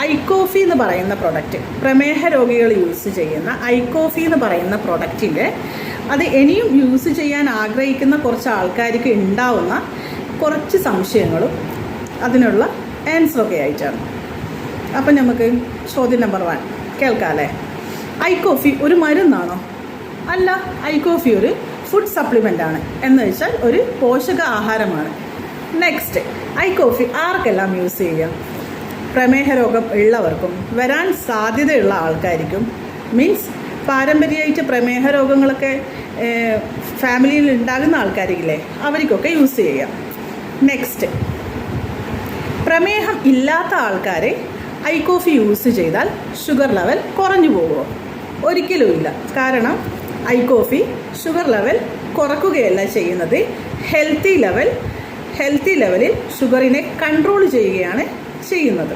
ഐക്കോഫി എന്ന് പറയുന്ന പ്രൊഡക്റ്റ്, പ്രമേഹ രോഗികൾ യൂസ് ചെയ്യുന്ന ഐക്കോഫി എന്ന് പറയുന്ന പ്രൊഡക്റ്റിൻ്റെ അത് ഇനിയും യൂസ് ചെയ്യാൻ ആഗ്രഹിക്കുന്ന കുറച്ച് ആൾക്കാർക്ക് ഉണ്ടാവുന്ന കുറച്ച് സംശയങ്ങളും അതിനുള്ള ആൻസറൊക്കെ ആയിട്ടാണ്. അപ്പം നമുക്ക് ചോദ്യം നമ്പർ 1 കേൾക്കാമല്ലേ? ഐക്കോഫി ഒരു മരുന്നാണോ? അല്ല, ഐക്കോഫി ഒരു ഫുഡ് സപ്ലിമെൻ്റ് ആണ്. എന്ന് വെച്ചാൽ ഒരു പോഷക ആഹാരമാണ്. നെക്സ്റ്റ്, ഐക്കോഫി ആർക്കെല്ലാം യൂസ് ചെയ്യാം? പ്രമേഹ രോഗം ഉള്ളവർക്കും വരാൻ സാധ്യതയുള്ള ആൾക്കാർക്കും, മീൻസ് പാരമ്പര്യമായിട്ട് പ്രമേഹ രോഗങ്ങളൊക്കെ ഫാമിലിയിൽ ഉണ്ടാകുന്ന ആൾക്കാരില്ലേ, അവർക്കൊക്കെ യൂസ് ചെയ്യാം. നെക്സ്റ്റ്, പ്രമേഹം ഇല്ലാത്ത ആൾക്കാരെ ഐക്കോഫി യൂസ് ചെയ്താൽ ഷുഗർ ലെവൽ കുറഞ്ഞു പോകുമോ? ഒരിക്കലുമില്ല. കാരണം ഐക്കോഫി ഷുഗർ ലെവൽ കുറയ്ക്കുകയല്ല ചെയ്യുന്നത്, ഹെൽത്തി ലെവലിൽ ഷുഗറിനെ കൺട്രോൾ ചെയ്യുകയാണ് ചെയ്യുന്നത്.